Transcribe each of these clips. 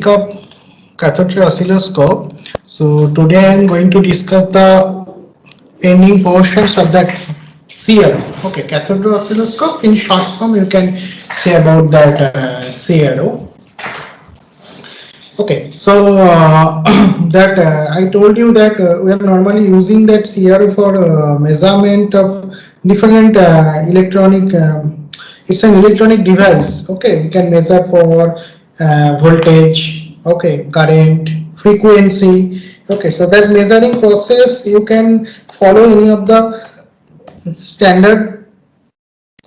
of cathode ray oscilloscope. So today I am going to discuss the pending portions of that CRO. Okay, cathode ray oscilloscope. In short form, you can say about that CRO. Okay, so that I told you that we are normally using that CRO for measurement of different electronic. It's an electronic device. Okay, we can measure for voltage. Okay, current, frequency. Okay, so that measuring process you can follow any of the standard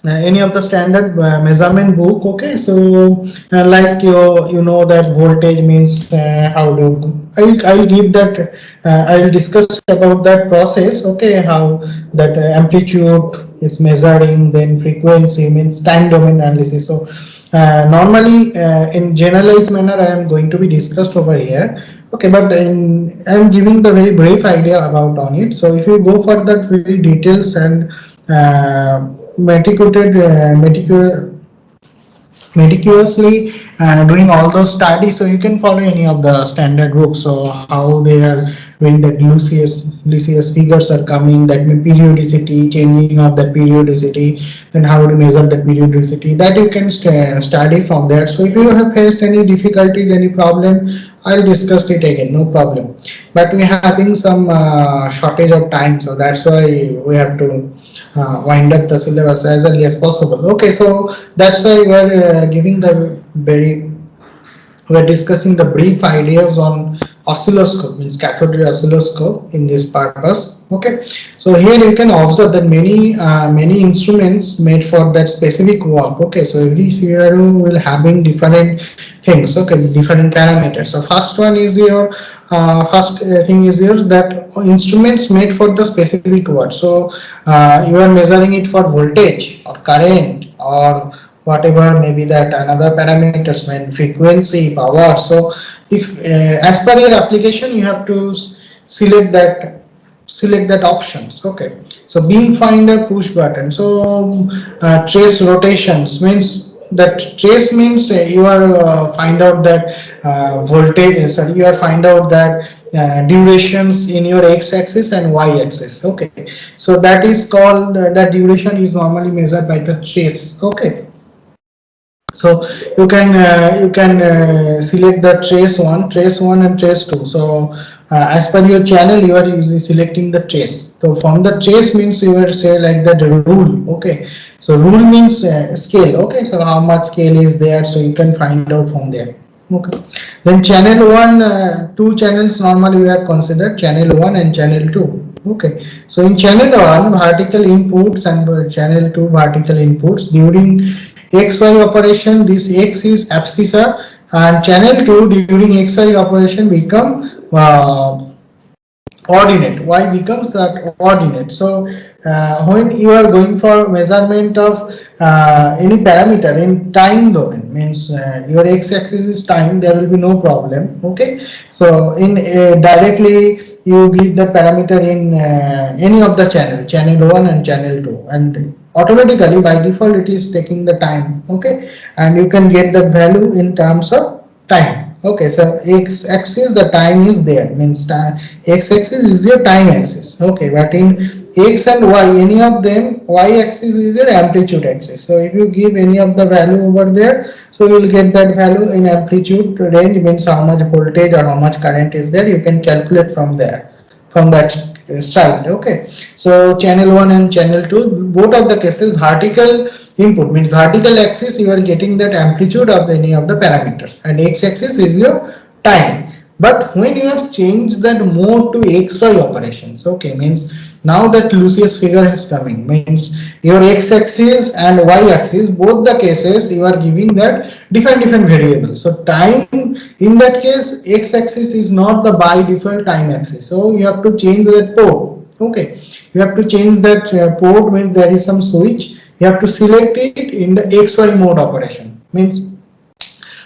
measurement book. Okay, so like you know that voltage means how do I'll give that I'll discuss about that process. Okay, how that amplitude is measuring, then frequency means time domain analysis. So normally in generalized manner I am going to be discussed over here. Okay, but I'm giving the very brief idea about on it. So if you go for that very details and uh, meticulously doing all those studies, so you can follow any of the standard books. So how they are when that Lucius figures are coming, that periodicity, changing of that periodicity, then how to measure that periodicity, that you can study from there. So if you have faced any difficulties, any problem, I'll discuss it again, no problem. But we are having some shortage of time, so that's why we have to wind up the syllabus as early as possible. Okay, so that's why we are giving the very we're discussing the brief ideas on oscilloscope, means cathode ray oscilloscope in this purpose. Okay, so here you can observe that many instruments made for that specific work. Okay, so every CRO will having different things. Okay, different parameters. So first one is your first thing is your that instruments made for the specific work. So you are measuring it for voltage or current or whatever maybe that another parameters when frequency, power. So if as per your application you have to select that options. Okay, so beam finder push button. So trace rotations means that trace means you are find out that voltage, sorry, you are find out that durations in your x-axis and y-axis. Okay, so that is called that duration is normally measured by the trace. Okay, so you can select the trace one and trace two. So as per your channel you are using selecting the trace. So from the trace means you will say like that rule. Okay, so rule means scale. Okay, so how much scale is there, so you can find out from there. Okay, then channel one, two channels normally we have considered, channel one and channel two. Okay, so in channel one vertical inputs and channel two vertical inputs during XY operation, this X is abscissa and channel 2 during XY operation become ordinate. Y becomes that ordinate. So when you are going for measurement of any parameter in time domain, means your x-axis is time, there will be no problem. Okay, so in directly you give the parameter in any of the channel 1 and channel 2, and automatically by default it is taking the time. Okay, and you can get that value in terms of time. Okay, so x-axis the time is there, means x-axis is your time axis. Okay, but in x and y, any of them, y-axis is your amplitude axis. So if you give any of the value over there, so you will get that value in amplitude range, means how much voltage or how much current is there. You can calculate from there, from that side. Okay, so channel 1 and channel 2, both of the cases vertical input, means vertical axis you are getting that amplitude of any of the parameters, and x-axis is your time. But when you have changed that mode to xy operations, okay, means now that Lucius figure is coming, means your x-axis and y-axis, both the cases you are giving that different variables. So time in that case, x-axis is not the by default time axis, so you have to change that port. Okay, you have to change that port when there is some switch. You have to select it in the XY mode operation, means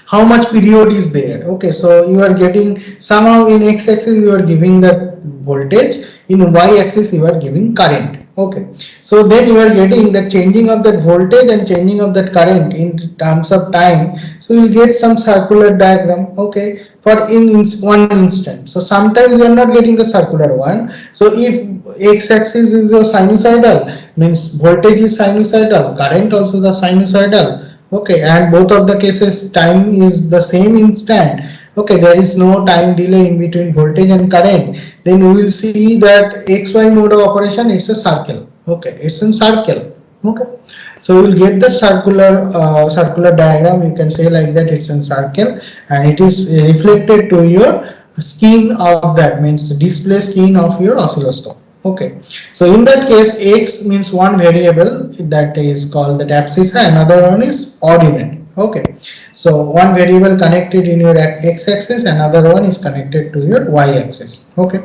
how much period is there. Okay, so you are getting somehow in x-axis you are giving that voltage, in y-axis you are giving current. Okay, so then you are getting the changing of that voltage and changing of that current in terms of time. So you will get some circular diagram. Okay, for in one instant. So sometimes you are not getting the circular one. So if x-axis is your sinusoidal, means voltage is sinusoidal, current also the sinusoidal. Okay, and both of the cases time is the same instant. Okay, there is no time delay in between voltage and current. Then we will see that xy mode of operation, it's a circle. Okay, it's in circle. Okay, so we will get the circular diagram. You can say like that, it's in circle, and it is reflected to your skin of that, means display skin of your oscilloscope. Okay, so in that case, x means one variable that is called the abscissa, another one is ordinate. Okay, so one variable connected in your x-axis, another one is connected to your y-axis. Okay,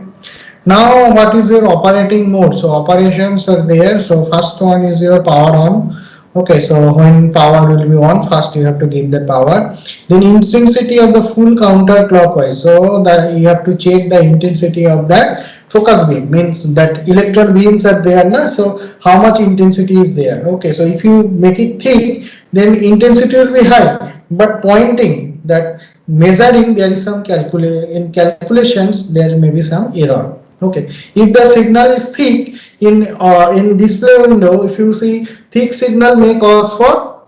now what is your operating mode? So operations are there. So first one is your power on. Okay, so when power will be on, first you have to give the power. Then intensity of the full counterclockwise. So that you have to check the intensity of that focus beam, means that electron beams are there na, so how much intensity is there. Okay, so if you make it thick, then intensity will be high, but pointing that measuring, there is some in calculations there may be some error. Okay, if the signal is thick in display window, if you see thick signal may cause for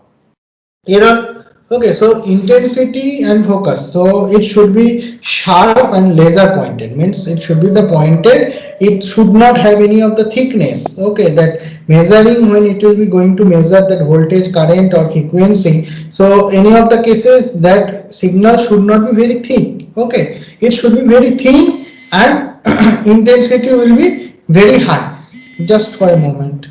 error. Okay, so intensity and focus, so it should be sharp and laser pointed, means it should be the pointed, it should not have any of the thickness. Okay, that measuring, when it will be going to measure that voltage, current or frequency, so any of the cases that signal should not be very thick. Okay, it should be very thin, and intensity will be very high. Just for a moment.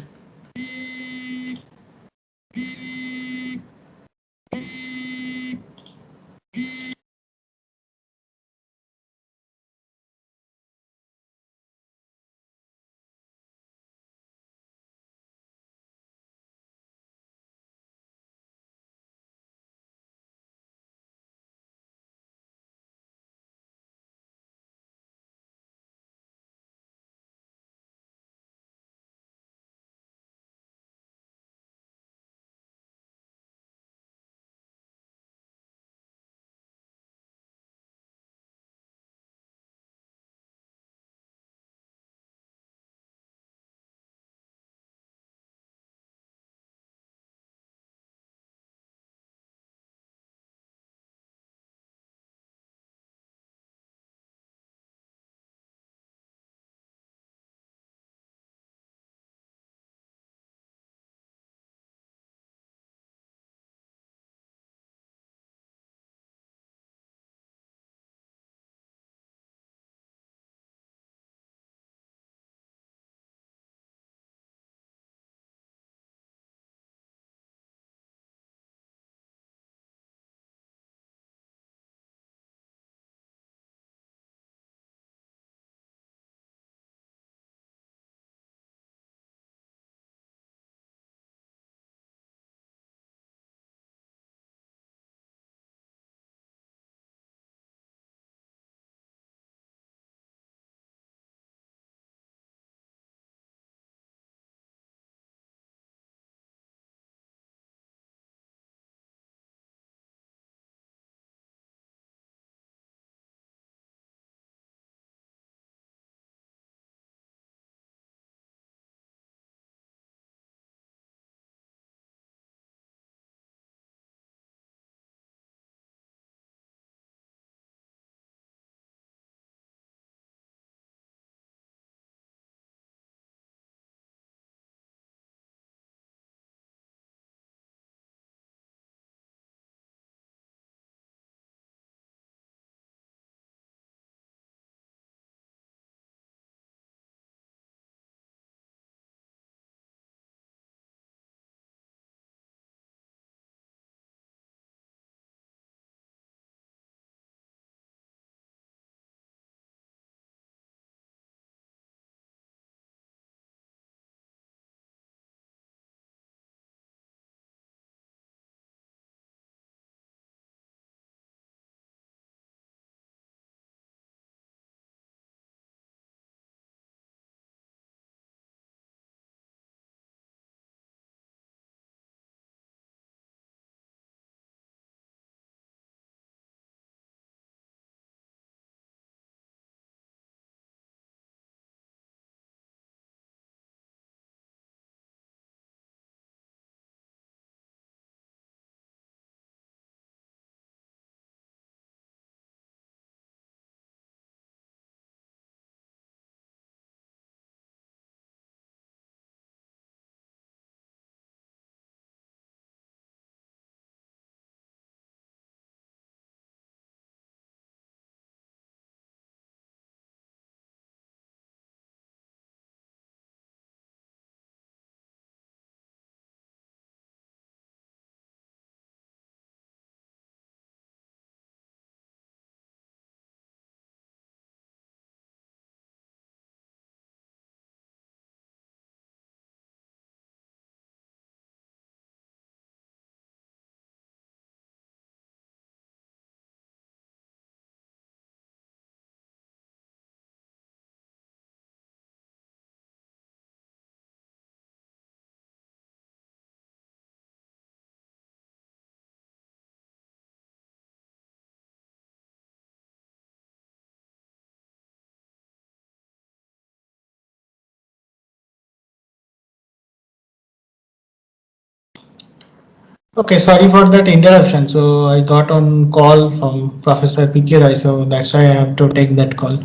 Okay, sorry for that interruption. So I got on call from Professor PK Roy, so that's why I have to take that call.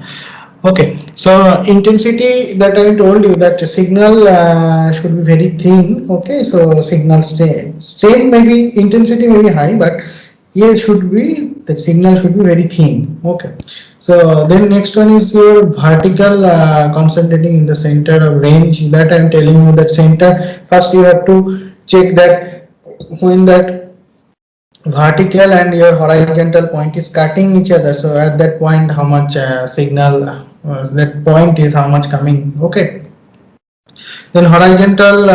Okay, so intensity that I told you that signal should be very thin. Okay, so signal strain maybe intensity may be high, but yeah, should be the signal should be very thin. Okay, so then next one is your vertical concentrating in the center of range. That I am telling you that center. First, you have to check that when that vertical and your horizontal point is cutting each other, so at that point how much signal that point is how much coming. Okay, then horizontal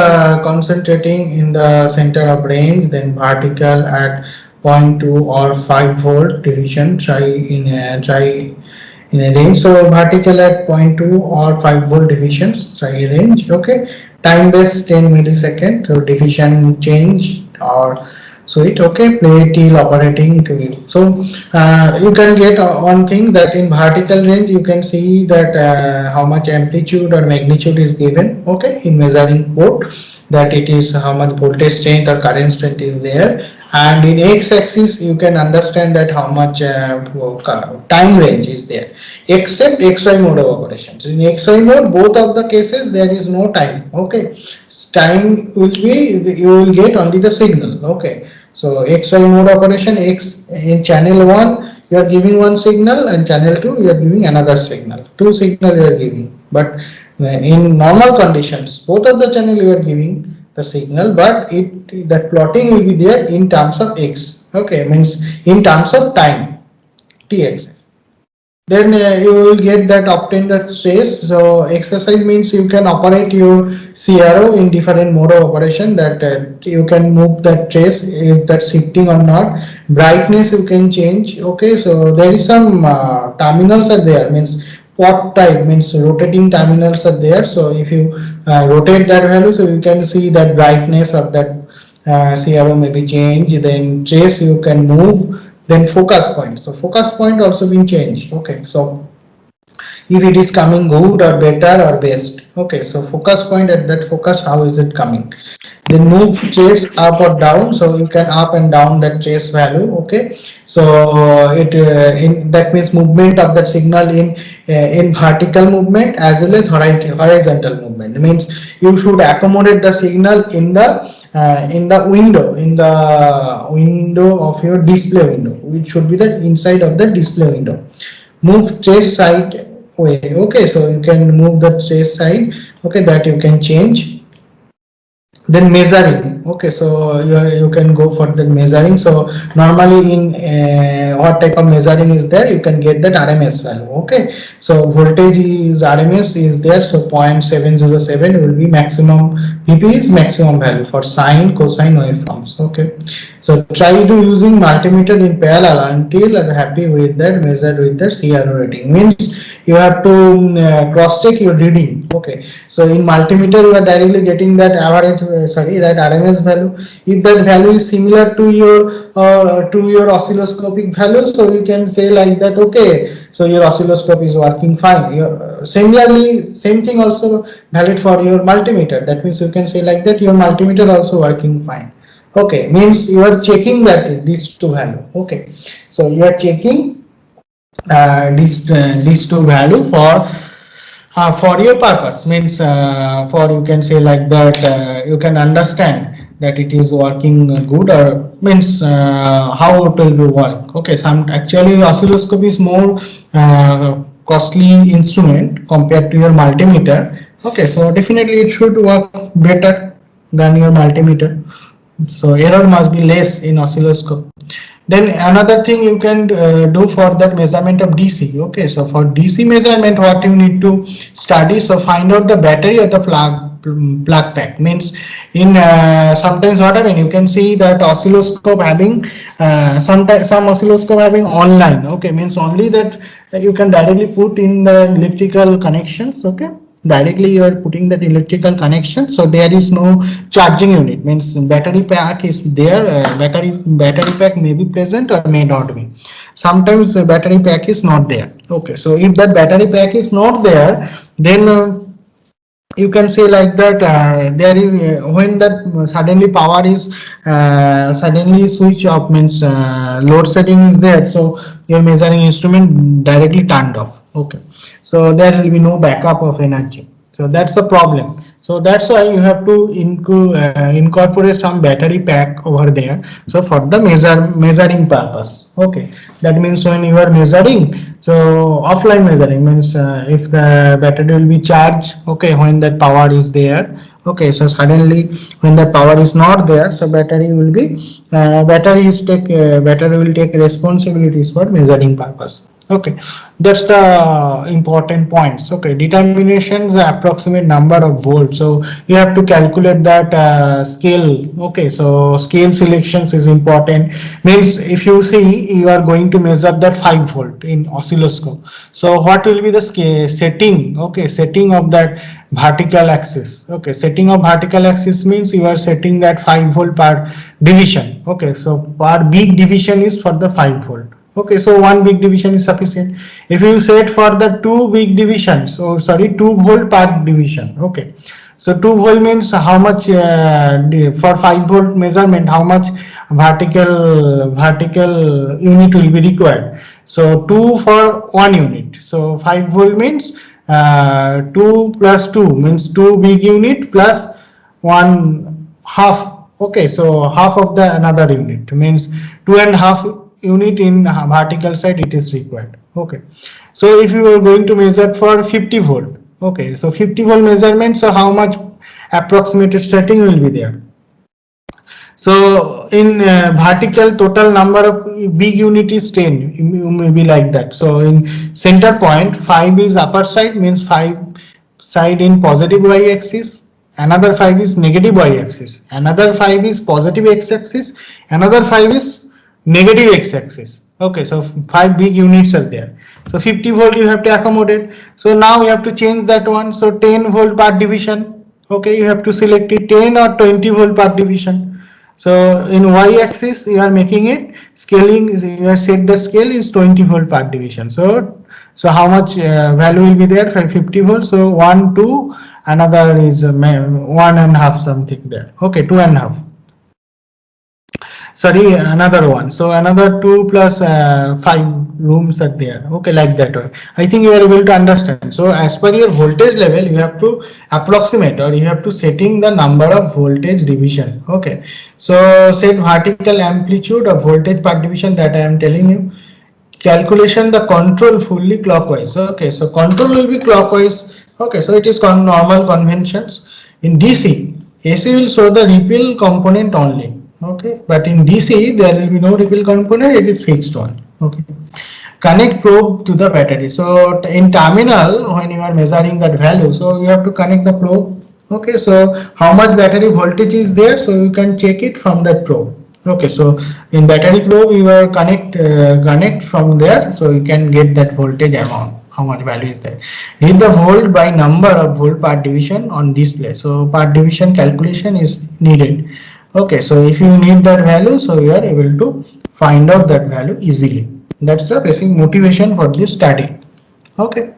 concentrating in the center of range, then vertical at zero point 0.2 or 5 volt division, try in a range. So vertical at zero point 0.2 or 5 volt divisions, try a range. Okay, time base 10 millisecond, so division change or so it. Okay, play till operating to you. So you can get one thing that in vertical range you can see that how much amplitude or magnitude is given. Okay, in measuring port, that it is how much voltage strength or current strength is there, and in x-axis you can understand that how much time range is there, except xy mode of operations. In xy mode, both of the cases there is no time. Okay, time will be, you will get only the signal. Okay, so xy mode operation, x in channel 1 you are giving one signal, and channel 2 you are giving another signal, two signal you are giving. But in normal conditions both of the channel you are giving the signal, but it that plotting will be there in terms of x. Okay, means in terms of time, tx. Then you will get that obtain the trace. So exercise means you can operate your CRO in different mode of operation, that you can move that trace, is that shifting or not, brightness you can change. Okay, so there is some terminals are there, means pot type, means rotating terminals are there. So if you rotate that value, so you can see that brightness of that CRO may be changed, then trace you can move, then focus point, so focus point also being changed. Okay, so if it is coming good or better or best. Okay, so focus point, at that focus how is it coming, then move trace up or down, so you can up and down that trace value. Okay, so it in that means movement of that signal in vertical movement as well as horizontal movement. It means you should accommodate the signal in the window of your display window, which should be the inside of the display window. Move trace side way. Okay, so you can move the trace side. Okay, that you can change. Then measuring. Okay, so you can go for the measuring. So normally in what type of measuring is there, you can get that RMS value. Okay, so voltage is RMS is there, so 0.707 will be maximum. VP is maximum value for sine, cosine waveforms. Okay, so try to using multimeter in parallel until you are happy with that, measured with the CRO rating. Means you have to cross check your reading. Okay, so in multimeter you are directly getting that average, sorry, that RMS value. If that value is similar to your oscilloscopic value, so you can say like that. Okay, so your oscilloscope is working fine. Similarly, same thing also valid for your multimeter. That means you can say like that your multimeter also working fine. Okay, means you are checking that these two value. Okay, so you are checking these two value for your purpose, means for you can say like that you can understand that it is working good, or means how it will be work. Okay, some actually oscilloscope is more costly instrument compared to your multimeter. Okay, so definitely it should work better than your multimeter, so error must be less in oscilloscope. Then another thing you can do for that measurement of DC. Okay, so for DC measurement, what you need to study, so find out the battery of the plug pack. Means in sometimes what happen, you can see that oscilloscope having sometimes some oscilloscope having online. Okay, means only that you can directly put in the electrical connections. Okay, directly you are putting that electrical connection, so there is no charging unit. Means battery pack is there, battery pack may be present or may not be. Sometimes battery pack is not there. Okay, so if that battery pack is not there, then you can say like that, there is when that suddenly power is suddenly switch off, means load setting is there, so your measuring instrument directly turned off. Okay, so there will be no backup of energy, so that's the problem. So that's why you have to incorporate some battery pack over there, so for the measuring purpose. Okay, that means when you are measuring, so offline measuring means if the battery will be charged, okay, when that power is there. Okay, so suddenly when the power is not there, so battery will take responsibilities for measuring purpose. Okay, that's the important points. Okay, determination the approximate number of volts, so you have to calculate that scale. Okay, so scale selections is important, means if you see you are going to measure that 5 volt in oscilloscope, so what will be the scale setting? Okay, setting of that vertical axis. Okay, setting of vertical axis means you are setting that 5 volt per division. Okay, so per big division is for the 5 volt. Okay, so one big division is sufficient. If you set for the two big divisions, or sorry, 2 volt per division. Okay, so 2 volt means how much for 5 volt measurement, how much vertical unit will be required. So 2 for 1 unit. So 5 volt means 2 plus 2 means 2 big unit plus 1 half. Okay, so half of the another unit means 2.5 unit in vertical side it is required. Okay, so if you are going to measure for 50 volt, okay, so 50 volt measurement, so how much approximated setting will be there? So in vertical, total number of big unit is 10, you may be like that. So in center point 5 is upper side, means 5 side in positive y axis, another 5 is negative y axis, another 5 is positive x axis, another 5 is negative x axis. Okay, so 5 big units are there. So 50 volt you have to accommodate. So now you have to change that one. So 10 volt per division. Okay, you have to select it 10 or 20 volt per division. So in y-axis you are making it scaling. You have set the scale is 20 volt per division. So how much value will be there for 50 volt? So 1, 2, another is 1.5 something there. Okay, 2.5. Sorry, another one. So another 2 plus 5 rooms are there. Okay, like that way. I think you are able to understand. So as per your voltage level, you have to approximate, or you have to setting the number of voltage division. Okay, so set vertical amplitude of voltage per division that I am telling you. Calculation the control fully clockwise. Okay, so control will be clockwise. Okay, so it is normal conventions. In DC, AC will show the ripple component only. Okay, but in DC there will be no ripple component, it is fixed one. Okay, connect probe to the battery. So in terminal, when you are measuring that value, so you have to connect the probe. Okay, so how much battery voltage is there, so you can check it from that probe. Okay, so in battery probe you are connect from there, so you can get that voltage amount, how much value is there. Read the volt by number of volt per division on display. So per division calculation is needed. Okay, so if you need that value, so you are able to find out that value easily. That's the basic motivation for this study. Okay,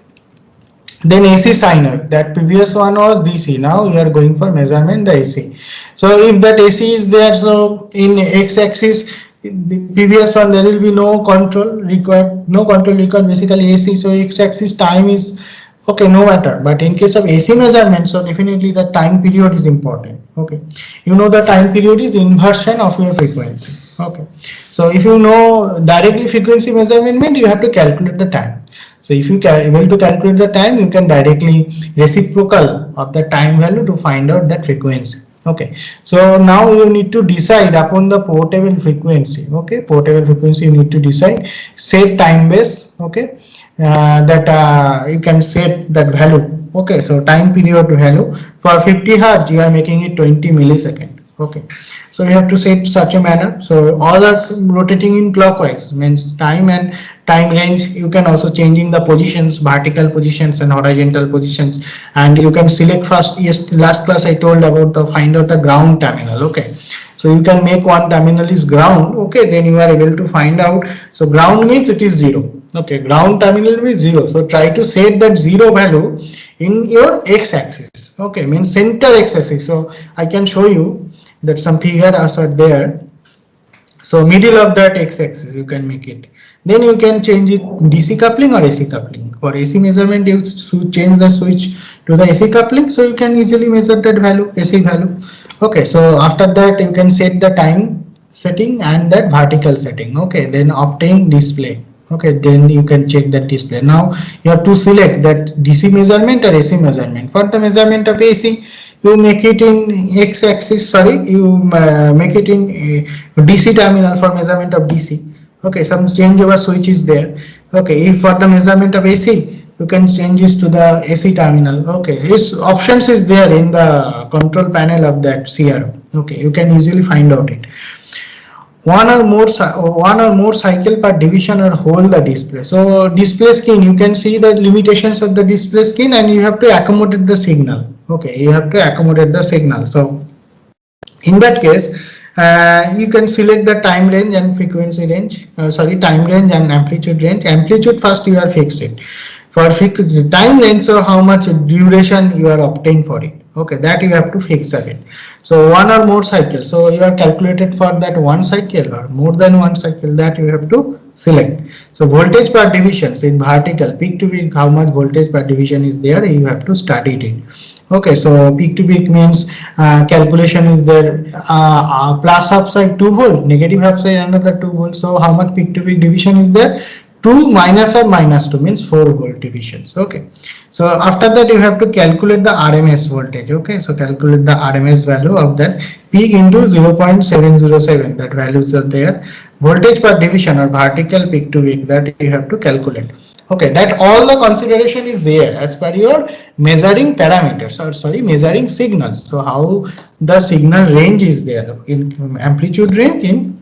then AC siner, that previous one was DC, now we are going for measurement the AC. So if that AC is there, so in x-axis the previous one there will be no control required, basically AC. So x-axis time is okay, no matter, but in case of AC measurement, so definitely the time period is important. Okay, you know the time period is inversion of your frequency. Okay, so if you know directly frequency measurement, you have to calculate the time. So if you are able to calculate the time, you can directly reciprocal of the time value to find out that frequency. Okay, so now you need to decide upon the portable frequency. Okay, portable frequency you need to decide, set time base. Okay, that you can set that value. Okay, so time period value for 50 hertz you are making it 20 millisecond. Okay, so you have to set such a manner, so all are rotating in clockwise, means time and time range. You can also changing the positions, vertical positions and horizontal positions, and you can select first. Yes, last class I told about the find out the ground terminal. Okay, so you can make one terminal is ground. Okay, then you are able to find out, so ground means it is 0. Okay, ground terminal will be 0. So try to set that 0 value in your x-axis. Okay, means center x-axis. So I can show you that some figures are there. So middle of that x-axis you can make it. Then you can change it DC coupling or AC coupling. For AC measurement, you should change the switch to the AC coupling, so you can easily measure that value, AC value. Okay, so after that you can set the time setting and that vertical setting. Okay, then obtain display. Okay, then you can check that display. Now you have to select that DC measurement or AC measurement. For the measurement of AC, you make it in x-axis. Sorry, you make it in DC terminal for measurement of DC. Okay, some changeover switch is there. Okay, if for the measurement of AC, you can change this to the AC terminal. Okay, its options is there in the control panel of that CRO. Okay, you can easily find out it. One or more cycle per division or hold the display. So display skin, you can see the limitations of the display skin, and you have to accommodate the signal. Okay, you have to accommodate the signal. So in that case, you can select the time range and frequency range. Time range and amplitude range. Amplitude first you are fixed it. For fixed time range, so how much duration you are obtained for it. Okay, that you have to fix it. So one or more cycles. So you are calculated for that one cycle or more than one cycle, that you have to select. So voltage per division, so in vertical, peak to peak, how much voltage per division is there, you have to study it. Okay, so peak to peak means calculation is there, plus upside 2 volt, negative upside another 2 volt. So how much peak to peak division is there? 2 minus or minus 2 means 4 volt divisions. Okay, so after that you have to calculate the RMS voltage. Okay, so calculate the RMS value of that peak into 0.707, that values are there. Voltage per division or vertical peak to peak, that you have to calculate. Okay, that all the consideration is there as per your measuring parameters, or measuring signals. So how the signal range is there in amplitude range, in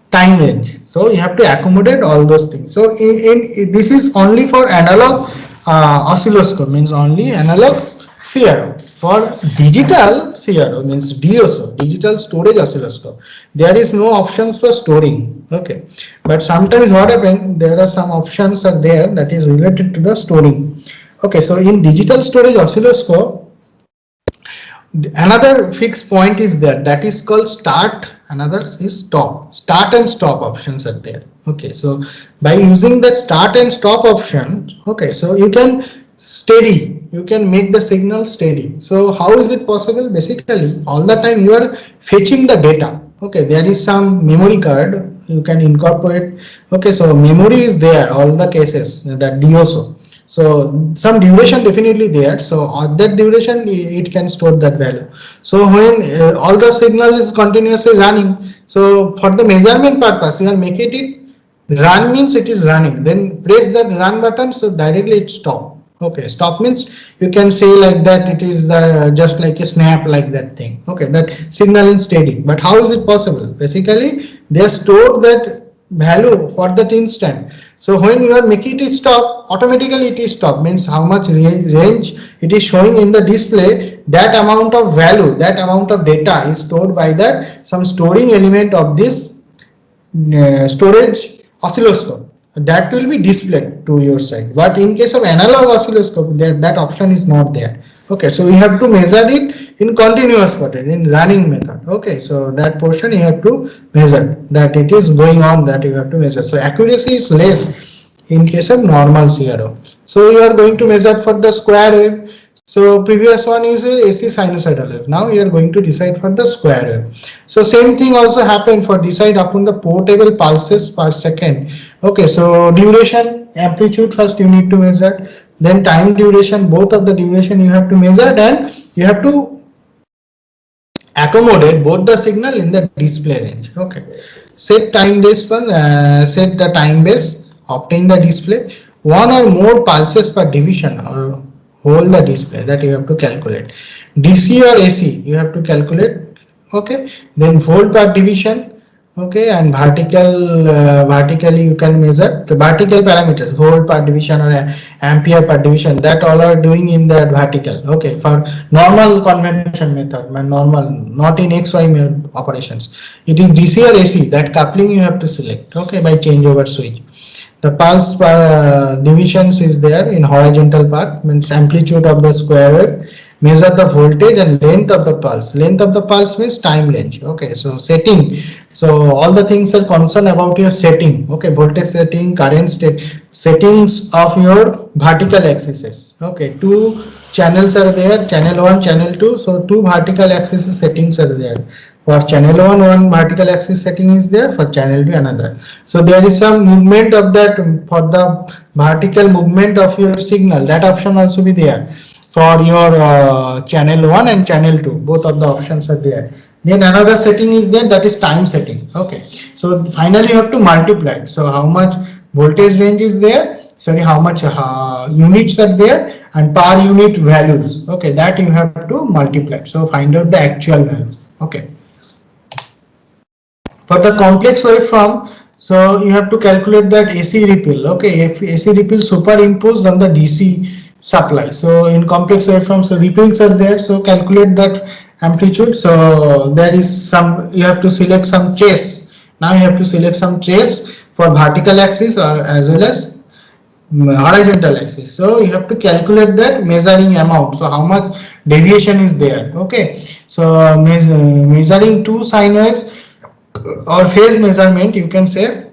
time range. So you have to accommodate all those things. So this is only for analog oscilloscope, means only analog CRO. For digital CRO, means DSO, digital storage oscilloscope, there is no options for storing. Okay, but sometimes what happens, there are some options are there that is related to the storing. Okay, so in digital storage oscilloscope, another fixed point is there, that is called start, another is start and stop options are there. Okay, so by using that start and stop option, okay, so you can make the signal steady. So how is it possible? Basically all the time you are fetching the data. Okay, there is some memory card you can incorporate. Okay, so memory is there all the cases, that DSO. So some duration definitely there. So on that duration it can store that value. So when all the signal is continuously running, so for the measurement purpose, you are making it run, means it is running. Then press that run button, so directly it stop. Okay, stop means you can say like that it is just like a snap, like that thing. Okay, that signal is steady. But how is it possible? Basically they store that value for that instant. So when you are making it stop, automatically it is stop, means how much range it is showing in the display, that amount of value, that amount of data is stored by that some storing element of this storage oscilloscope, that will be displayed to your side. But in case of analog oscilloscope, that option is not there. Okay, so you have to measure it in continuous pattern, in running method. Okay, so that portion you have to measure, that it is going on, that you have to measure. So accuracy is less in case of normal CRO. So you are going to measure for the square wave. So previous one is AC sinusoidal wave. Now you are going to decide for the square wave. So same thing also happened for decide upon the portable pulses per second. Okay, so duration, amplitude first you need to measure, then time duration, both of the duration you have to measure, and you have to accommodate both the signal in the display range. Okay, set time base one, set the time base, obtain the display, one or more pulses per division or hold the display, that you have to calculate. DC or AC you have to calculate. Okay, then volt per division. Okay, and vertically you can measure the vertical parameters, volt per division or ampere per division, that all are doing in that vertical. Okay, for normal convention method, normal, not in XY operations. It is DC or AC, that coupling you have to select, okay, by changeover switch. The pulse divisions is there in horizontal part, means amplitude of the square wave, measure the voltage and length of the pulse. Length of the pulse means time length. Okay, so setting. So all the things are concerned about your setting. Okay, voltage setting, current state, settings of your vertical axes. Okay, two channels are there, channel 1, channel 2. So two vertical axis settings are there. For channel 1, one vertical axis setting is there, for channel 2 another. So there is some movement of that for the vertical movement of your signal. That option also be there for your channel 1 and channel 2. Both of the options are there. Then another setting is there, that is time setting. Okay. So finally you have to multiply. So how much voltage range is there? Sorry, how much units are there and per unit values. Okay, that you have to multiply. So find out the actual values. Okay. For the complex waveform, so you have to calculate that AC ripple. Okay, if AC ripple superimposed on the DC supply. So in complex waveform, so ripples are there. So calculate that amplitude. So there is some, you have to select some trace. Now you have to select some trace for vertical axis or as well as horizontal axis. So you have to calculate that measuring amount. So how much deviation is there? Okay. So measuring two sine waves or phase measurement, you can say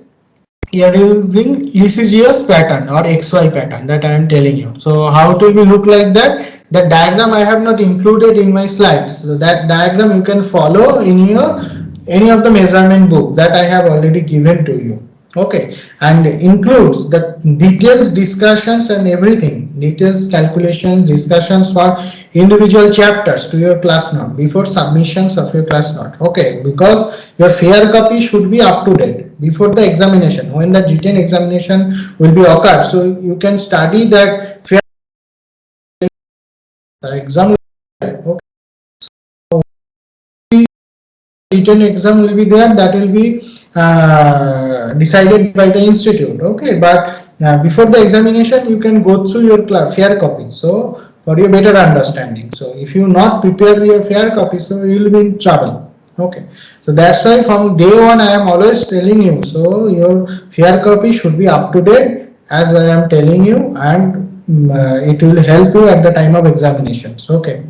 you are using Lisigius pattern or XY pattern that I am telling you. So how it will be look like that? The diagram I have not included in my slides. So that diagram you can follow in your any of the measurement book that I have already given to you. Okay, and includes the details discussions and everything, details calculations discussions for individual chapters to your class note before submissions of your class note. Okay, because your fair copy should be up to date before the examination, when the written examination will be occurred. So you can study that fair exam. Okay, written exam will be there, that will be decided by the institute. Okay, but before the examination you can go through your fair copy, so for your better understanding. So if you not prepare your fair copy, so you will be in trouble. Okay, so that's why from day one I am always telling you, so your fair copy should be up to date as I am telling you, and it will help you at the time of examinations. Okay.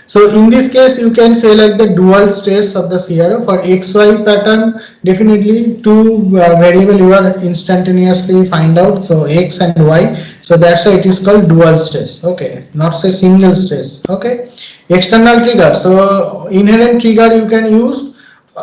So in this case, you can say like the dual stress of the CRO for XY pattern, definitely two variable you are instantaneously find out. So X and Y. So that's why it is called dual stress. Okay, not say single stress. Okay, external trigger. So inherent trigger you can use.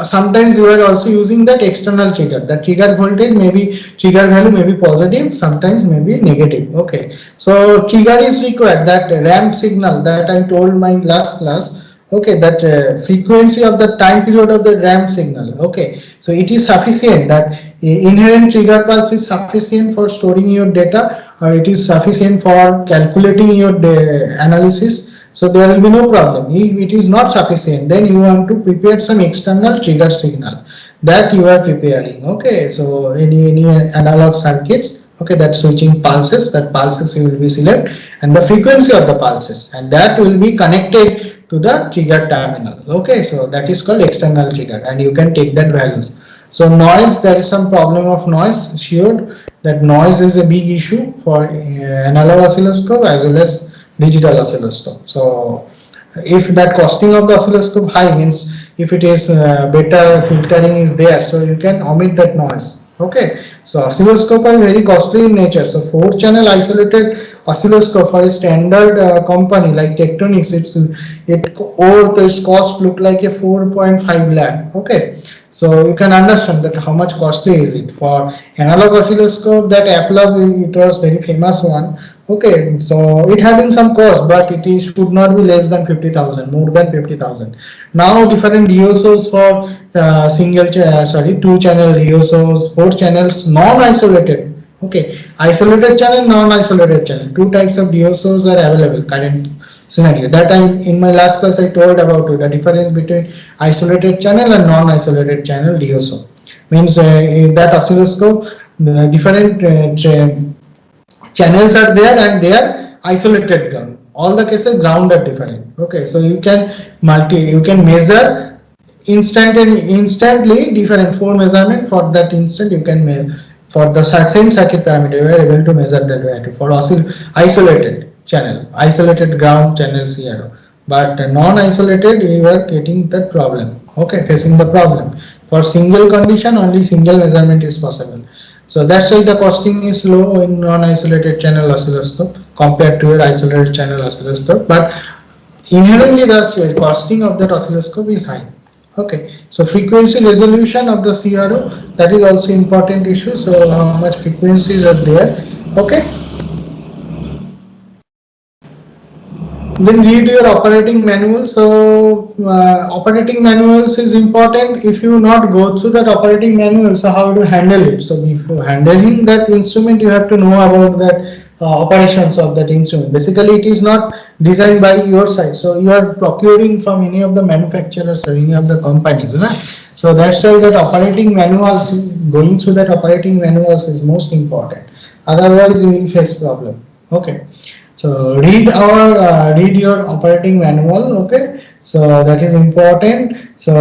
Sometimes you are also using that external trigger. The trigger voltage may be, trigger value may be positive, sometimes may be negative. Okay, so trigger is required, that ramp signal that I told my last class. Okay, that frequency of the time period of the ramp signal. Okay, so it is sufficient, that inherent trigger pulse is sufficient for storing your data, or it is sufficient for calculating your analysis. So there will be no problem. If it is not sufficient, then you want to prepare some external trigger signal that you are preparing. Okay, so any analog circuits, okay, that switching pulses, that pulses you will be select, and the frequency of the pulses, and that will be connected to the trigger terminal. Okay, so that is called external trigger, and you can take that values. So noise, there is some problem of noise. Sure, that noise is a big issue for analog oscilloscope as well as digital oscilloscope. So if that costing of the oscilloscope high, means if it is better filtering is there, so you can omit that noise. Okay, so oscilloscope are very costly in nature. So 4-channel isolated oscilloscope for a standard company like Tectonics, its cost look like a 4.5 lakh. Okay, so you can understand that how much costly is it. For analog oscilloscope, that Apple, it was very famous one. Okay, so it having some cost, but it is should not be less than 50,000, more than 50,000. Now different DSOs for sorry, 2-channel DSOs, 4 channels, non-isolated. Okay, isolated channel, non-isolated channel. Two types of DSOs are available currently. scenario. That I in my last class I told about the difference between isolated channel and non-isolated channel DSO. Means in that oscilloscope, the different channels are there and they are isolated ground. All the cases ground are different. Okay, so you can measure instantly different four measurement for that instant. You can measure for the same circuit parameter. You are able to measure that value for isolated channel, isolated ground channel CRO. But non-isolated, you are getting that problem. Okay, facing the problem. For single condition, only single measurement is possible. So that's why the costing is low in non-isolated channel oscilloscope compared to an isolated channel oscilloscope. But inherently, the costing of that oscilloscope is high. Okay, so frequency resolution of the CRO, that is also important issue. So how much frequencies are there? Okay, then read your operating manual. So operating manuals is important. If you not go through that operating manual, so how to handle it? So before handling that instrument, you have to know about that operations of that instrument. Basically it is not designed by your side, so you are procuring from any of the manufacturers or any of the companies, right? So that's why that operating manuals, going through that operating manuals is most important, otherwise you will face problem. Okay, so read your operating manual. Okay, so that is important. So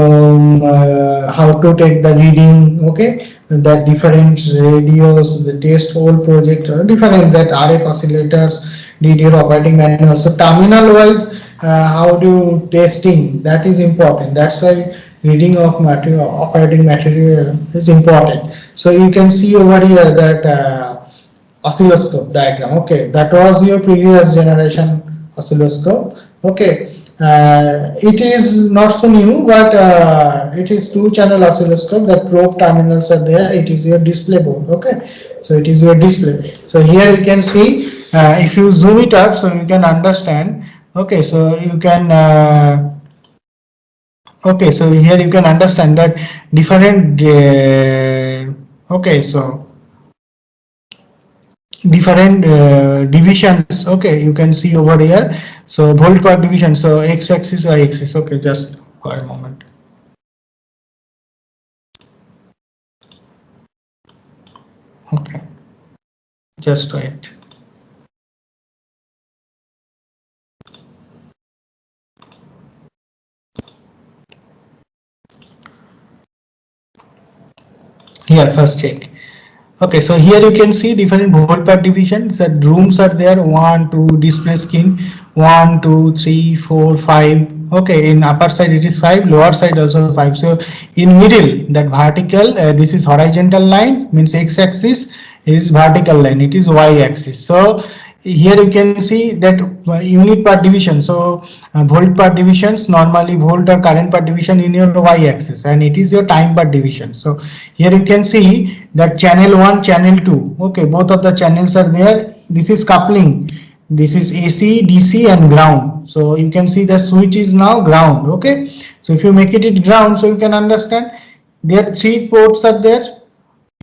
how to take the reading. Okay, that different radios, the test whole project different, that RF oscillators, read your operating manual. So terminal wise, how do testing, that is important. That's why reading of material, operating material is important. So you can see over here that oscilloscope diagram. Okay, that was your previous generation oscilloscope. Okay, it is not so new, but it is two channel oscilloscope. The probe terminals are there. It is your display board. Okay, so it is your display. So here you can see, if you zoom it up, so you can understand. Okay, so you can okay, so here you can understand that different okay, so different divisions. Okay, you can see over here, so volt per division, so x axis, y axis. Okay, just for a moment. Okay, just wait. Here first check. Okay, so here you can see different volt per division. So rooms are there, 1 2 display skin, 1 2 3 4 5. Okay, in upper side it is 5, lower side also 5. So in middle, that vertical, this is horizontal line, means x axis, is vertical line, it is y axis. So here you can see that unit per division. So volt per divisions, normally volt or current per division in your y axis, and it is your time per division. So here you can see that channel 1, channel 2. Okay, both of the channels are there. This is coupling, this is AC, DC and ground. So you can see the switch is now ground. Okay, so if you make it ground, so you can understand there three ports are there,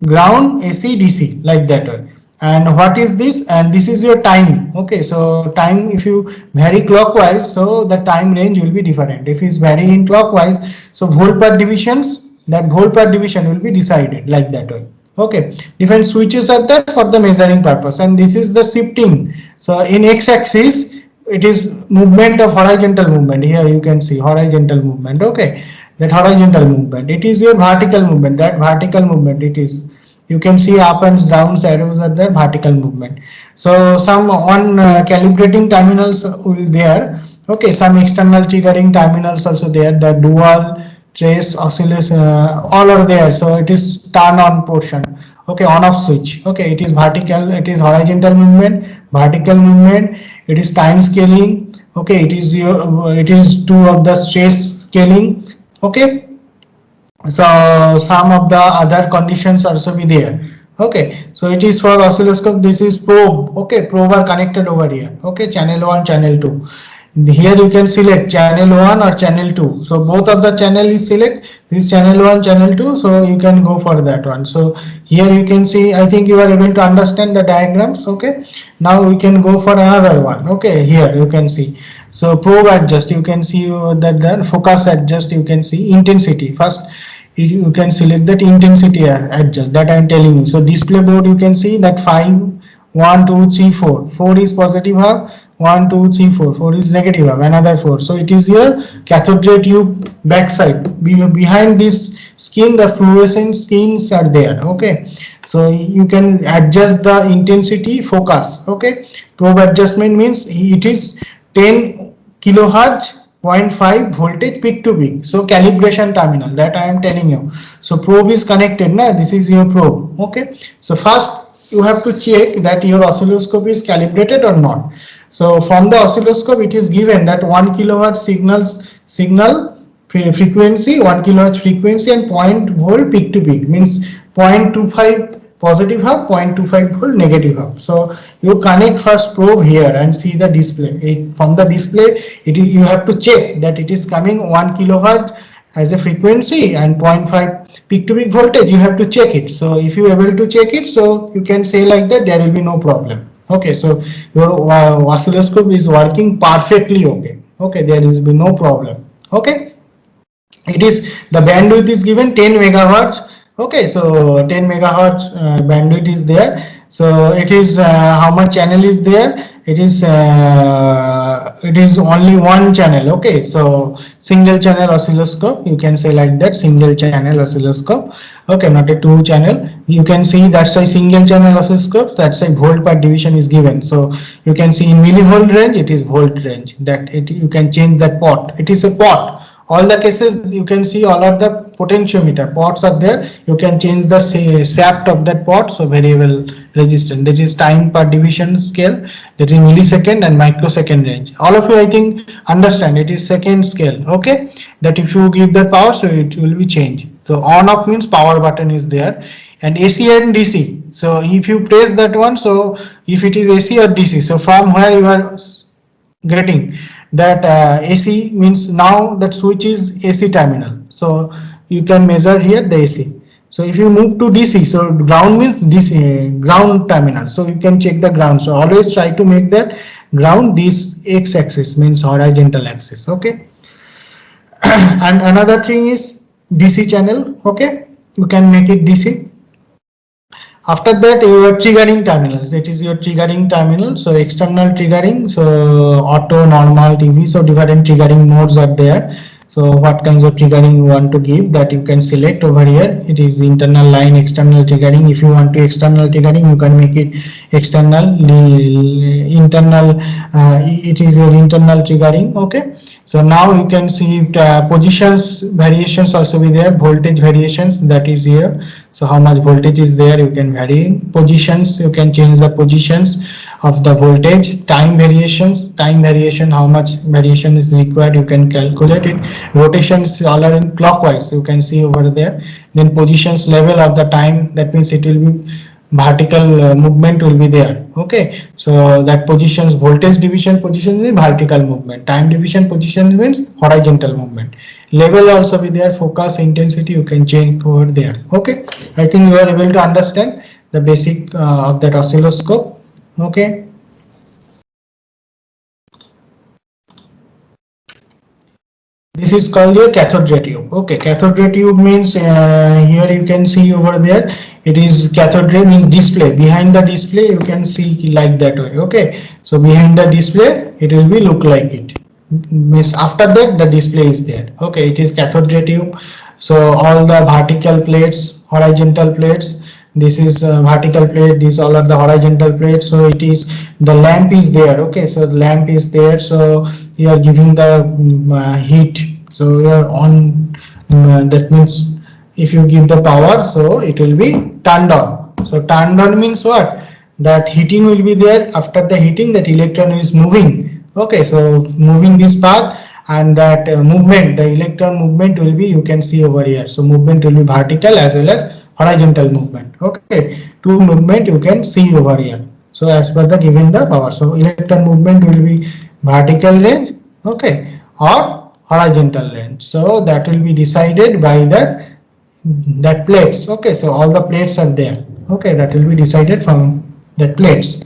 ground, AC, DC, like that way. And what is this? And this is your time. Okay, so time, if you vary clockwise, so the time range will be different. If it's varying clockwise, so volt per divisions, that volt per division will be decided like that way. Okay, different switches are there for the measuring purpose, and this is the shifting. So in x-axis, it is movement of horizontal movement. Here you can see horizontal movement. Okay, that horizontal movement, it is your vertical movement. That vertical movement, it is, you can see up and down arrows are there, vertical movement. So some on calibrating terminals will there. Okay, some external triggering terminals also there, the dual trace oscillation, all are there. So it is turn on portion. Okay, on off switch. Okay, it is vertical, it is horizontal movement, vertical movement, it is time scaling. Okay, it is your, it is two of the stress scaling. Okay, so some of the other conditions also be there. Okay, so it is for oscilloscope, this is probe. Okay, probe are connected over here. Okay, channel 1, channel 2. Here you can select channel 1 or channel 2. So both of the channel is select, this channel 1, channel 2, so you can go for that one. So here you can see, I think you are able to understand the diagrams. Okay, now we can go for another one. Okay, here you can see, so probe adjust, you can see that the focus adjust, you can see intensity. First you can select that intensity adjust, that I am telling you. So display board, you can see that 5, 1 2 3 4, 4 is positive half, 1 2 3 4, 4 is negative half, another 4. So it is your cathode ray tube backside. Behind this skin the fluorescent skins are there. Okay, so you can adjust the intensity focus. Okay, probe adjustment means it is 10 kilohertz, zero point 0.5 voltage peak to peak. So calibration terminal, that I am telling you. So probe is connected na, this is your probe. Okay, so first you have to check that your oscilloscope is calibrated or not. So from the oscilloscope it is given that 1 kilohertz signal frequency, 1 kilohertz frequency, and 0.0 volt peak to peak, means 0.25 positive half, 0.25 volt negative half. So you connect first probe here and see the display. From the display you have to check that it is coming 1 kilohertz as a frequency and 0.5 peak to peak voltage. You have to check it. So if you are able to check it, so you can say like that, there will be no problem. Okay, so your oscilloscope is working perfectly. Okay, okay, there is be no problem. Okay, it is the bandwidth is given 10 megahertz. Okay, so 10 megahertz bandwidth is there. So it is how much channel is there? It is only one channel. Okay, so single channel oscilloscope, you can say like that, single channel oscilloscope. Okay, not a two channel. You can see that's a single channel oscilloscope, that's a volt per division is given. So you can see in millivolt range, it is volt range, that it you can change that pot. It is a pot. All the cases you can see all of the potentiometer pots are there. You can change the shaft of that pot. So variable resistance, that is time per division scale, that is millisecond and microsecond range. All of you I think understand it is second scale. Okay, that if you give the power, so it will be changed. So on off means power button is there, and AC and DC. So if you press that one, so if it is AC or DC, so from where you are getting that AC means now that switch is AC terminal, so you can measure here the AC. So if you move to DC, so ground means DC ground terminal, so you can check the ground. So always try to make that ground this X axis, means horizontal axis. Okay, and another thing is DC channel. Okay, you can make it DC. After that, your triggering terminals, it is your triggering terminal. So external triggering, so auto, normal, TV, so different triggering modes are there. So what kinds of triggering you want to give, that you can select over here. It is internal line, external triggering. If you want to external triggering, you can make it external, internal, it is your internal triggering. Okay, so now you can see positions variations also be there, voltage variations, that is here. So how much voltage is there, you can vary positions, you can change the positions of the voltage. Time variation, how much variation is required, you can calculate it. Rotations all are in clockwise, you can see over there. Then positions level of the time, that means it will be vertical movement will be there. Okay, so that positions, voltage division position is vertical movement, time division position means horizontal movement. Level also be there, focus, intensity, you can change over there. Okay, I think you are able to understand the basic of that oscilloscope. Okay, this is called your cathode ray tube. Okay, cathode ray tube means here you can see over there, it is cathode ray means display. Behind the display you can see like that way. Okay, so behind the display it will be look like it, means after that the display is there. Okay, it is cathode ray tube. So all the vertical plates, horizontal plates, this is vertical plate, these all are the horizontal plates. So it is, the lamp is there. Okay, so the lamp is there, so you are giving the heat, so you are on, that means if you give the power, so it will be turned on. So turned on means what, that heating will be there. After the heating, that electron is moving. Okay, so moving this path, and that movement, the electron movement will be, you can see over here. So movement will be vertical as well as horizontal movement. Okay, two movement you can see over here. So as per the given the power, so electron movement will be vertical range, okay, or horizontal length. So that will be decided by that plates. Okay, so all the plates are there. Okay, that will be decided from that plates.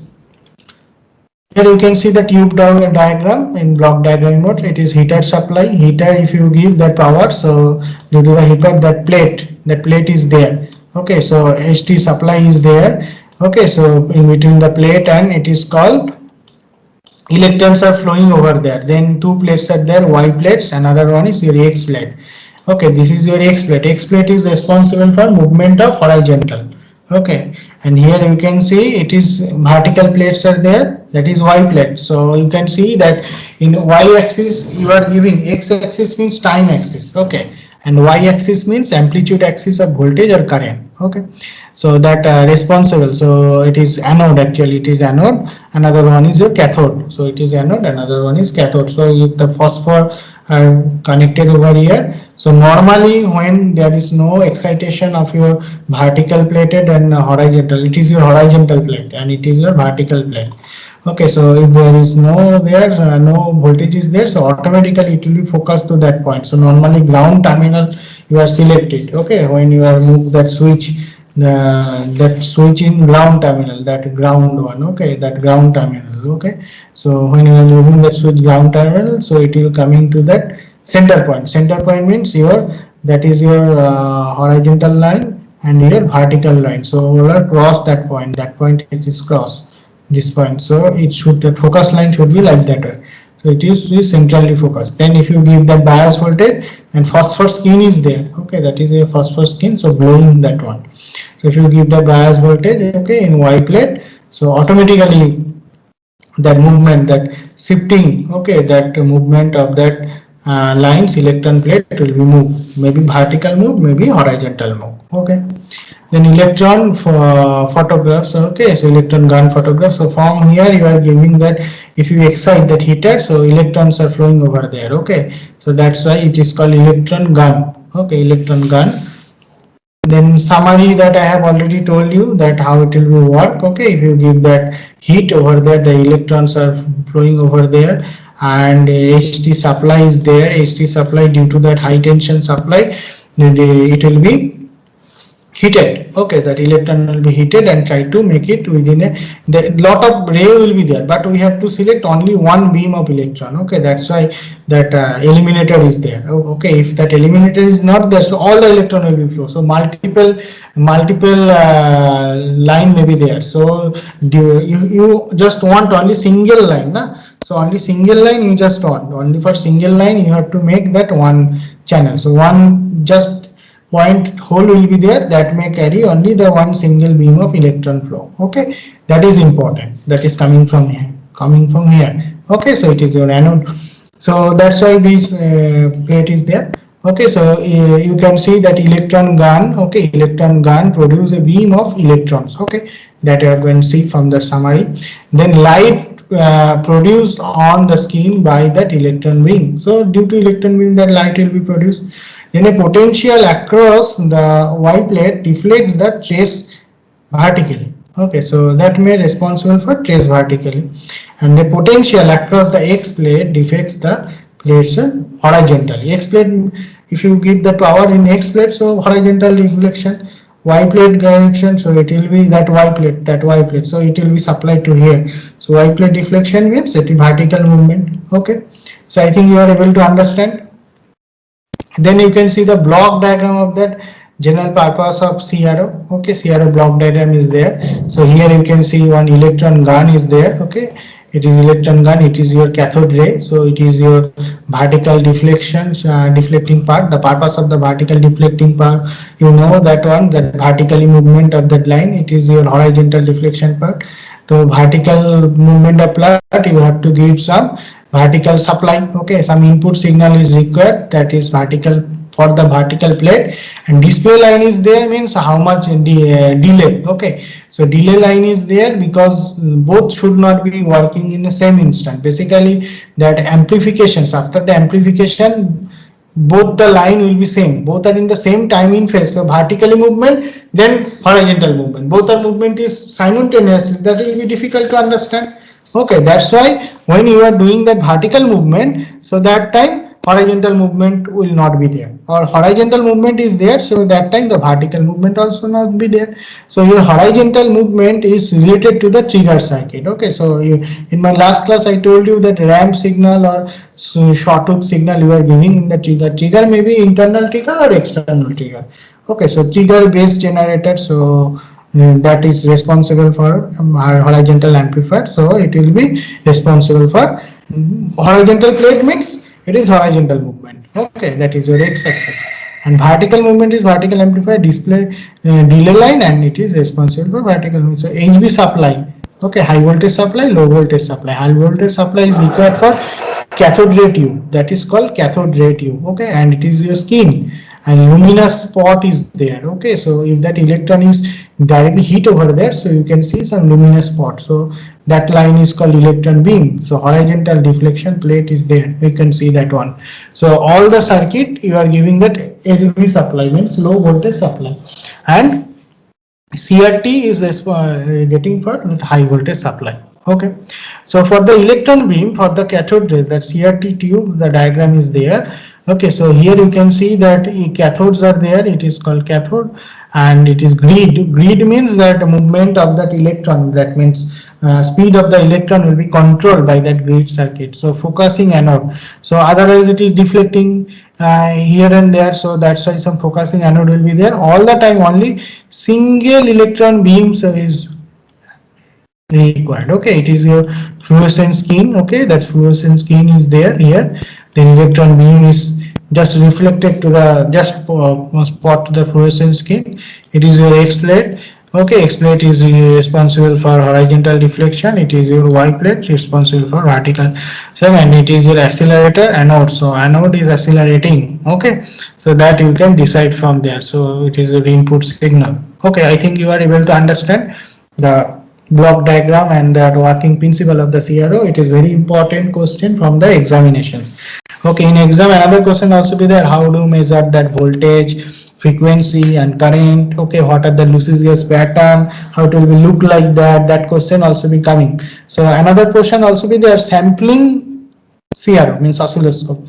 Here you can see the tube diagram in block diagram mode. It is heater supply. Heater, if you give that power, so due to the heater, that plate is there. Okay, so HT supply is there. Okay, so in between the plate and it is called electrons are flowing over there. Then two plates are there, Y plates. Another one is your X plate. Okay, this is your X plate. X plate is responsible for movement of horizontal. Okay, and here you can see it is vertical plates are there, that is Y plate. So you can see that in Y axis you are giving, X axis means time axis. Okay, and Y axis means amplitude axis of voltage or current. Okay, so that responsible, so it is anode, actually it is anode. Another one is your cathode, so it is anode, another one is cathode. So if the phosphor are connected over here, so normally when there is no excitation of your vertical plated and horizontal, it is your horizontal plate and it is your vertical plate. Okay, so if there is no voltage is there, so automatically it will be focused to that point. So normally ground terminal you are selected. Okay, when you are move that switch, that switch in ground terminal, that ground one. Okay, that ground terminal. Okay, so when you are moving that switch ground terminal, so it will coming to that center point. Center point means your, that is your horizontal line and your vertical line. So we will cross that point. That point it is cross this point. So it should, the focus line should be like that way. So it is centrally focused. Then if you give that bias voltage and phosphor skin is there. Okay, that is a phosphor skin. So blowing that one. So if you give the bias voltage, okay, in Y plate, so automatically that movement, that shifting, okay, that movement of that lines electron plate will be moved, maybe vertical move, maybe horizontal move. Okay, then electron photographs. Okay, so electron gun photographs. So from here you are giving that if you excite that heater, so electrons are flowing over there. Okay, so that's why it is called electron gun. Okay, electron gun. Then summary, that I have already told you that how it will be work. Okay, if you give that heat over there, the electrons are flowing over there, and HT supply is there. HT supply, due to that high tension supply, it will be heated. Okay, that electron will be heated and try to make it within a, the lot of ray will be there, but we have to select only one beam of electron. Okay, that's why that eliminator is there. Okay, if that eliminator is not there, so all the electron will be flow. So multiple line may be there. So you just want only single line, na? So only single line you just want, only for single line you have to make that one channel. So one just point hole will be there, that may carry only the one single beam of electron flow. Okay, that is important, that is coming from here. Okay, so it is your anode. So that's why this plate is there. Okay, so you can see that electron gun. Okay, electron gun produce a beam of electrons. Okay, that you are going to see from the summary. Then light produced on the skin by that electron beam. So due to electron beam, that light will be produced. Then a potential across the Y plate deflects the trace vertically. Okay, so that may responsible for trace vertically, and the potential across the X plate deflects the plates horizontally. X plate, if you give the power in X plate, so horizontal deflection. Y plate direction, so it will be that Y plate, so it will be supplied to here. So Y plate deflection means it is vertical movement. Okay, so I think you are able to understand. Then you can see the block diagram of that general purpose of CRO. Okay, CRO block diagram is there. So here you can see one electron gun is there. Okay, it is electron gun, it is your cathode ray, so it is your vertical deflections, deflecting part. The purpose of the vertical deflecting part, you know that one, that vertically movement of that line, it is your horizontal deflection part. So vertical movement of plot, you have to give some vertical supply. Okay, some input signal is required, that is vertical for the vertical plate, and display line is there, means how much delay. Okay, so delay line is there because both should not be working in the same instant. Basically that amplifications, after the amplification both the line will be same, both are in the same time in phase. So vertically movement, then horizontal movement, both are movement is simultaneously, that will be difficult to understand. Okay, that's why when you are doing that vertical movement, so that time horizontal movement will not be there, or horizontal movement is there, so that time the vertical movement also not be there. So your horizontal movement is related to the trigger circuit. Okay, so in my last class I told you that ramp signal or shortwave signal you are giving in the trigger. Trigger may be internal trigger or external trigger. Okay, so trigger based generator, so that is responsible for our horizontal amplifier, so it will be responsible for horizontal plate means it is horizontal movement. Okay, that is your x-axis, and vertical movement is vertical amplifier display delay line, and it is responsible for vertical movement. So HV supply, okay, high voltage supply, low voltage supply. High voltage supply is required for cathode ray tube, that is called cathode ray tube. Okay, and it is your skin, and luminous spot is there. Okay, so if that electron is directly hit over there, so you can see some luminous spot, so that line is called electron beam. So horizontal deflection plate is there, you can see that one. So all the circuit you are giving that LV supply, means low voltage supply, and CRT is getting for that high voltage supply. Okay, so for the electron beam, for the cathode ray, that CRT tube, the diagram is there. Okay, so here you can see that cathodes are there, it is called cathode, and it is grid. Grid means that movement of that electron, that means speed of the electron will be controlled by that grid circuit. So focusing anode, so otherwise it is deflecting here and there, so that's why some focusing anode will be there all the time. Only single electron beams is required. Okay, it is your fluorescent skin. Okay, that fluorescent skin is there here, then electron beam is just reflected to the just spot to the fluorescent skin. It is your X plate. Okay, X plate is responsible for horizontal deflection, it is your Y plate responsible for vertical. So and it is your accelerator anode, so anode is accelerating. Okay, so that you can decide from there, so it is the input signal. Okay, I think you are able to understand the block diagram and the working principle of the CRO. It is very important question from the examinations. Okay, in exam another question also be there, how do measure that voltage, frequency and current. Okay, what are the Lucisius pattern, how it will be look like that, that question also be coming. So another question also be there, sampling CRO means oscilloscope.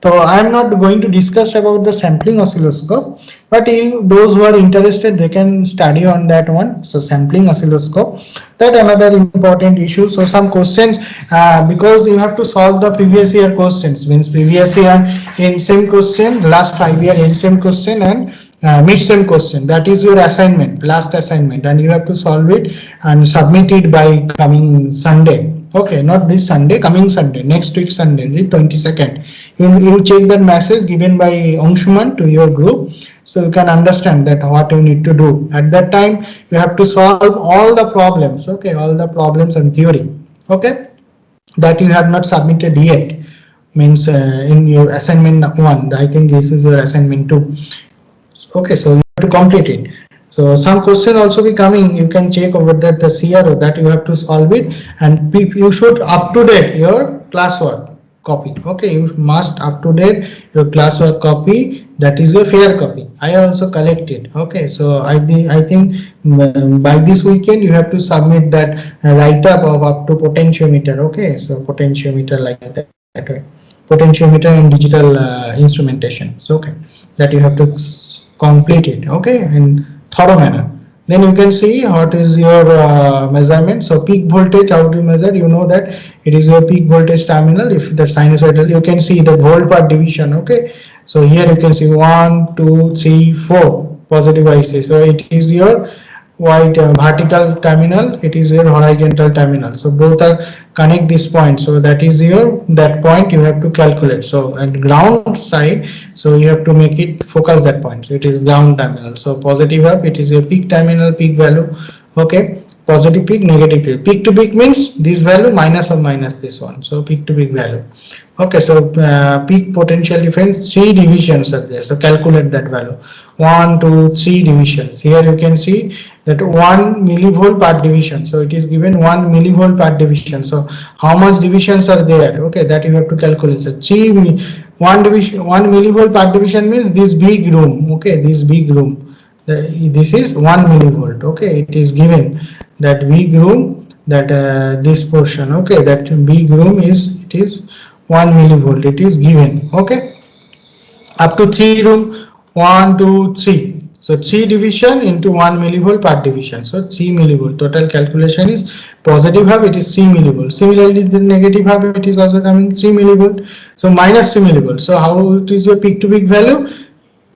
So I am not going to discuss about the sampling oscilloscope, but those who are interested, they can study on that one. So sampling oscilloscope, that another important issue. So some questions, because you have to solve the previous year questions, means previous year in same question, last 5 year in same question, and mid same question. That is your assignment, last assignment, and you have to solve it and submit it by coming Sunday. Okay, not this Sunday, coming Sunday, next week Sunday, the 22nd. You check that message given by Anshuman to your group, so you can understand that what you need to do. At that time, you have to solve all the problems. Okay, all the problems and theory. Okay, that you have not submitted yet. Means in your assignment 1, I think this is your assignment 2. Okay, so you have to complete it. So some question also be coming, you can check over that the CRO, that you have to solve it, and you should up to date your classwork copy. Okay, you must up to date your classwork copy, that is your fair copy. I also collected. Okay, so I think by this weekend you have to submit that write up of up to potentiometer. Okay, so potentiometer like that way, potentiometer and digital instrumentation. So okay, that you have to complete it. Okay, in thorough manner. Then you can see what is your measurement. So peak voltage, how do you measure? You know that it is your peak voltage terminal. If the sinusoidal, you can see the volt per division. Okay, so here you can see 1, 2, 3, 4 positive IC. So it is your white vertical terminal, it is your horizontal terminal, so both are connect this point, so that is your that point you have to calculate. So at ground side, so you have to make it focus that point, so it is ground terminal. So positive up, it is your peak terminal, peak value. Okay, positive peak, negative peak. Peak to peak means this value minus or minus this one, so peak to peak value. Okay, so peak potential difference, 3 divisions are there, so calculate that value. 1, 2, 3 divisions. Here you can see that 1 millivolt per division, so it is given 1 millivolt per division. So how much divisions are there? Okay, that you have to calculate. So 1 division, 1 millivolt per division means this big room. Okay, this big room, this is 1 millivolt. Okay, it is given that big room, that this portion, okay, that big room is, it is 1 millivolt, it is given, okay. Up to 3 room, 1 2 3, so 3 division into 1 millivolt per division, so 3 millivolt. Total calculation is positive half, it is 3 millivolt. Similarly the negative half, it is also coming 3 millivolt, so minus 3 millivolt. So how it is your peak to peak value?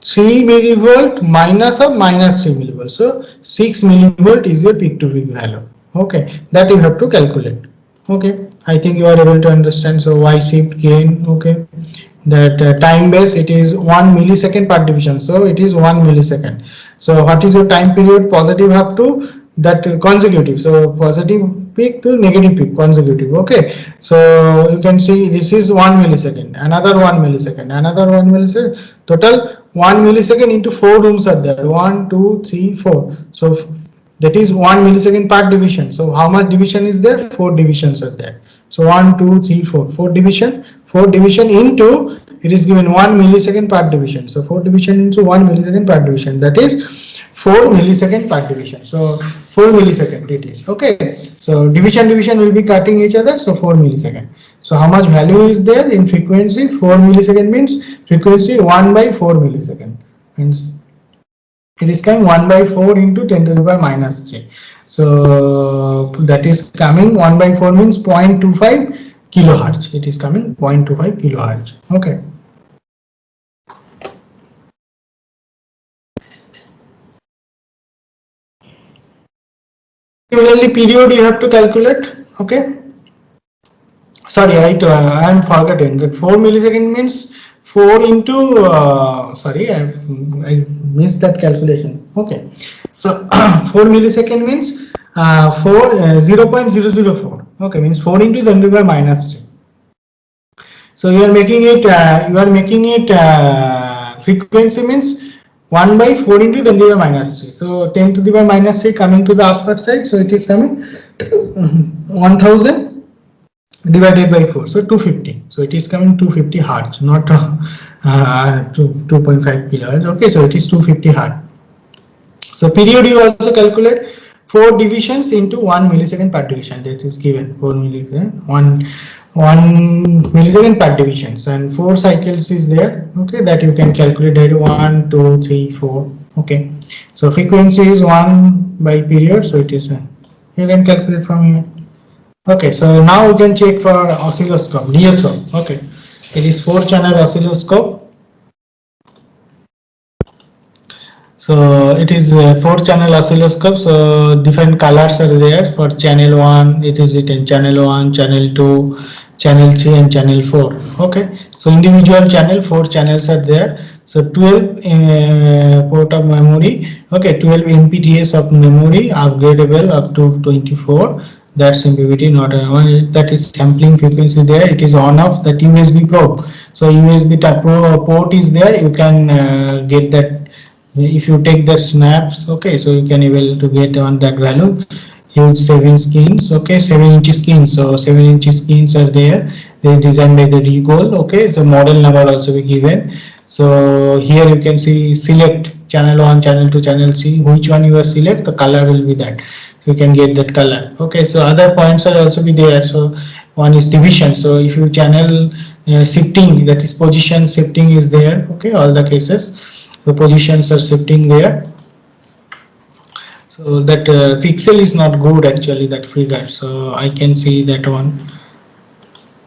3 millivolt minus of minus 3 millivolt, so 6 millivolt is your peak to peak value, okay, that you have to calculate. Okay, I think you are able to understand. So y shift gain, okay, that time base, it is 1 millisecond per division, so it is 1 millisecond. So what is your time period? Positive half to that consecutive, so positive peak to negative peak consecutive, okay. So you can see this is 1 millisecond, another 1 millisecond, another 1 millisecond, total 1 millisecond into 4 rooms are there, 1 2 3 4, so that is 1 millisecond per division. So how much division is there? 4 divisions are there. So 1 2 3 4, 4 division, 4 division into, it is given 1 millisecond per division, so 4 division into 1 millisecond per division, that is 4 millisecond per division. So 4 millisecond it is, okay. So division will be cutting each other, so 4 millisecond. So how much value is there in frequency? 4 millisecond means frequency 1 by 4 millisecond, means it is coming 1 by 4 into 10 to the power minus 3. So that is coming 1 by 4 means 0.25 kilohertz. It is coming 0.25 kilohertz. Okay. Similarly, period you have to calculate. Okay. Sorry, I am forgetting that 4 millisecond means 4 into sorry, I missed that calculation. Okay, so 4 millisecond means 0.004. Okay, means 4 into 10 to the power minus 3. So you are making it frequency means 1 by 4 into 10 to the power minus 3. So 10 to the power minus 3 coming to the upper side, so it is coming 1000 divided by 4, so 250. So it is coming 250 hertz, not 2.5 kilohertz. Okay, so it is 250 hertz. So period you also calculate 4 divisions into 1 millisecond per division, that is given 4 millisecond, 1 millisecond per divisions, and 4 cycles is there. Okay, that you can calculate 1 2 3 4. Okay, so frequency is 1 by period, so it is you can calculate from here. Okay, so now we can check for oscilloscope, DSO. Okay, it is 4-channel oscilloscope. So it is a 4-channel oscilloscope. So different colors are there. For channel 1, it is written channel 1, channel 2, channel 3, and channel 4. Okay, so individual channel, 4 channels are there. So 12 port of memory. Okay, 12 MPTS of memory, upgradable up to 24. That's MPPT, not that is sampling frequency there. It is on off that USB probe. So USB port is there. You can get that if you take the snaps. Okay, so you can able to get on that value. Huge 7 skins. Okay, 7-inch skins. So 7-inch skins are there. They designed by the Regal. Okay, so model number also be given. So here you can see select channel 1, channel 2, channel 3. Which one you are select, the color will be that. You can get that color. Okay, so other points are also be there. So one is division. So if you channel shifting, that is position shifting is there. Okay, all the cases the positions are shifting there. So that pixel is not good actually, that figure. So I can see that one.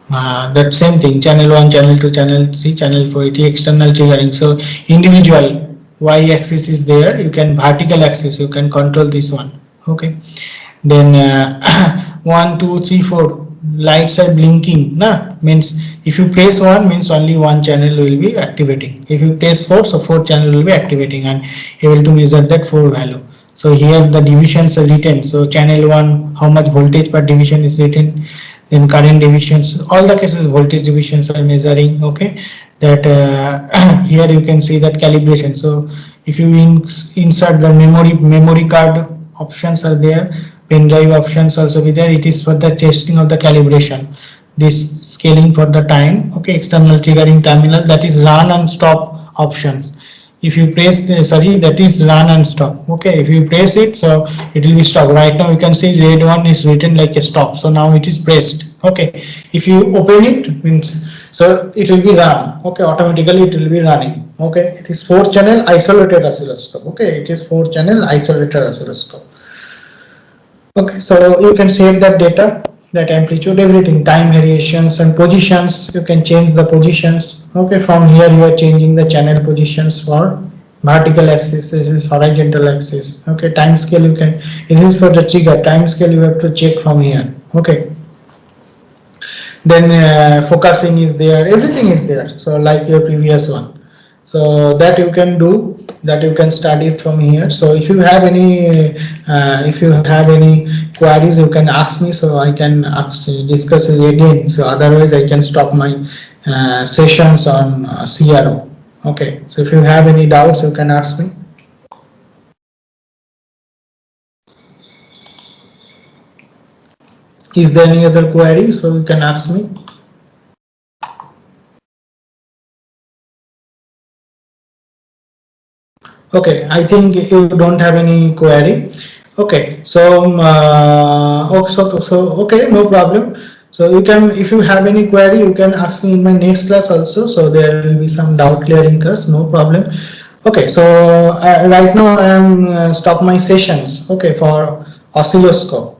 That same thing, channel 1, channel 2, channel 3, channel 4, it is external triggering. So individual y axis is there. You can vertical axis, you can control this one. Okay, then 1 2 3 4 lights are blinking, means if you press 1 means only one channel will be activating. If you press 4, so 4 channel will be activating, and able to measure that 4 value. So here the divisions are written. So channel 1, how much voltage per division is written, then current divisions, all the cases voltage divisions are measuring. Okay, that here you can see that calibration. So if you insert the memory card options are there, pen drive options also be there. It is for the testing of the calibration. This scaling for the time. Okay, external triggering terminal, that is run and stop options. If you press sorry, that is run and stop. Okay, if you press it, so it will be stop. Right now you can see red one is written like a stop, so now it is pressed. Okay, if you open it, means so it will be run. Okay, automatically it will be running. Okay, it is 4-channel isolated oscilloscope. Okay, it is 4-channel isolated oscilloscope. Okay, so you can save that data, that amplitude, everything, time variations and positions. You can change the positions. Okay, from here you are changing the channel positions for vertical axis. This is horizontal axis. Okay, time scale you can. This is for the trigger. Time scale you have to check from here. Okay. Then focusing is there. Everything is there. So like your previous one. So that you can do, that you can study from here. So if you have any queries, you can ask me, so I can discuss it again. So otherwise I can stop my sessions on CRO. Okay, so if you have any doubts, you can ask me. Is there any other query? So you can ask me. Okay, I think you don't have any query. Okay, so okay, no problem. So you can, if you have any query, you can ask me in my next class also. So there will be some doubt clearing class, no problem. Okay, so right now I am stop my sessions. Okay, for oscilloscope.